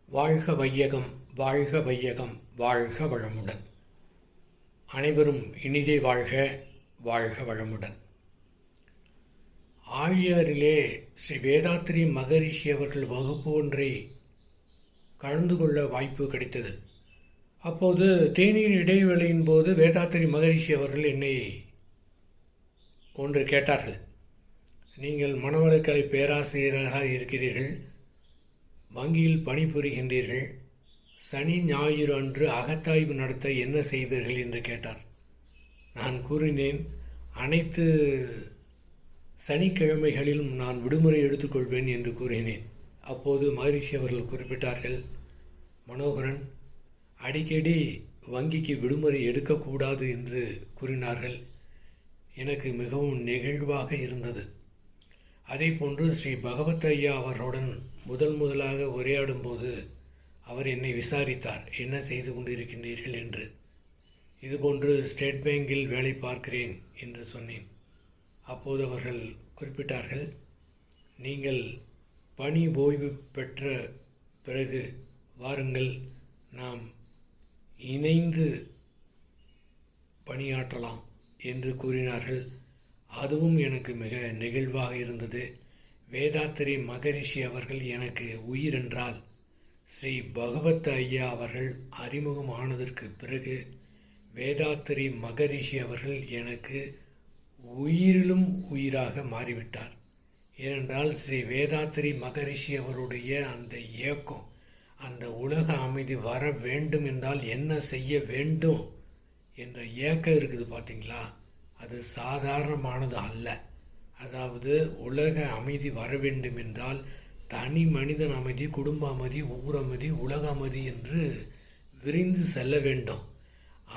வாழ்க வையகம், வாழ்க வையகம், வாழ்க வளமுடன். அனைவரும் இனிதே வாழ்க, வாழ்க வளமுடன். ஆழியாரிலே ஸ்ரீ வேதாத்ரி மகரிஷி அவர்கள் வகுப்பு ஒன்றை கலந்து கொள்ள வாய்ப்பு கிடைத்தது. அப்போது தேநீர் இடைவேளையின் போது வேதாத்ரி மகரிஷி அவர்கள் என்னை ஒன்று கேட்டார்கள். நீங்கள் மனவளக்கலை பேராசிரியராக இருக்கிறீர்கள், வங்கியில் பணிபுரிகின்றீர்கள், சனி ஞாயிறு அன்று அகத்தாய்வு நடத்த என்ன செய்வீர்கள் என்று கேட்டார். நான் கூறினேன், அனைத்து சனிக்கிழமைகளிலும் நான் விடுமுறை எடுத்துக்கொள்வேன் என்று கூறினேன். அப்போது மகரிஷி அவர்கள் குறிப்பிட்டார்கள், மனோகரன், அடிக்கடி வங்கிக்கு விடுமுறை எடுக்கக்கூடாது என்று கூறினார்கள். எனக்கு மிகவும் நெகிழ்வாக இருந்தது. அதே போன்று ஸ்ரீ பகவத் ஐயா அவர்களுடன் முதலாக உரையாடும்போது அவர் என்னை விசாரித்தார், என்ன செய்து கொண்டிருக்கின்றீர்கள் என்று. இதுபோன்று ஸ்டேட் பேங்கில் வேலை பார்க்கிறேன் என்று சொன்னேன். அப்போது அவர்கள் குறிப்பிட்டார்கள், நீங்கள் பணி ஓய்வு பெற்ற பிறகு வாருங்கள், நாம் இணைந்து பணியாற்றலாம் என்று கூறினார்கள். அதுவும் எனக்கு மிக நெகிழ்வாக இருந்தது. வேதாத்ரி மகரிஷி அவர்கள் எனக்கு உயிர் என்றால், ஸ்ரீ பகவத் ஐயா அவர்கள் அறிமுகம் ஆனதற்கு பிறகு வேதாத்ரி மகரிஷி அவர்கள் எனக்கு உயிரிலும் உயிராக மாறிவிட்டார். ஏனென்றால் ஸ்ரீ வேதாத்ரி மகரிஷி அவருடைய அந்த இயக்கம், அந்த உலக அமைதி வர வேண்டும் என்றால் என்ன செய்ய வேண்டும் என்ற இயக்கம் இருக்குது பார்த்தீங்களா, அது சாதாரணமானது அல்ல. அதாவது உலக அமைதி வர வேண்டும் என்றால் தனி மனிதன் அமைதி, குடும்ப அமைதி, ஊர் அமைதி, உலக அமைதி என்று விரிந்து செல்ல வேண்டும்.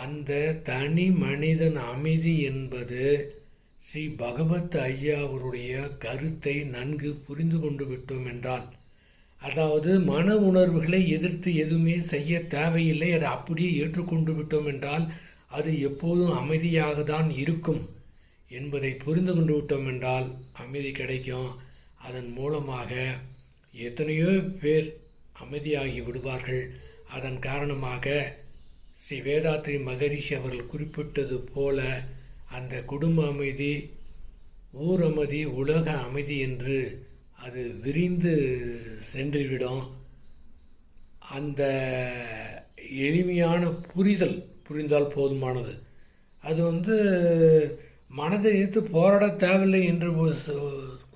அந்த தனி மனிதன் அமைதி என்பது ஸ்ரீ பகவத் ஐயா அவருடைய கருத்தை நன்கு புரிந்து கொண்டு விட்டோம் என்றால், அதாவது மன உணர்வுகளை எதிர்த்து எதுவுமே செய்ய தேவையில்லை, அதை அப்படியே ஏற்றுக்கொண்டு விட்டோம் என்றால் அது எப்போதும் அமைதியாக தான் இருக்கும் என்பதை புரிந்து கொண்டு விட்டோம் என்றால் அமைதி கிடைக்கும். அதன் மூலமாக எத்தனையோ பேர் அமைதியாகி விடுவார்கள். அதன் காரணமாக ஸ்ரீ வேதாத்ரி மகரிஷி அவர்கள் குறிப்பிட்டது போல அந்த குடும்ப அமைதி, ஊர் அமைதி, உலக அமைதி என்று அது விரிந்து சென்றுவிடும். அந்த எளிமையான புரிந்தால் போதுமானது. அது மனதை எதிர்த்து போராட தேவையில்லை என்று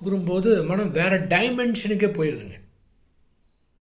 கூறும்போது மனம் வேறு டைமென்ஷனுக்கே போயிடுதுங்க.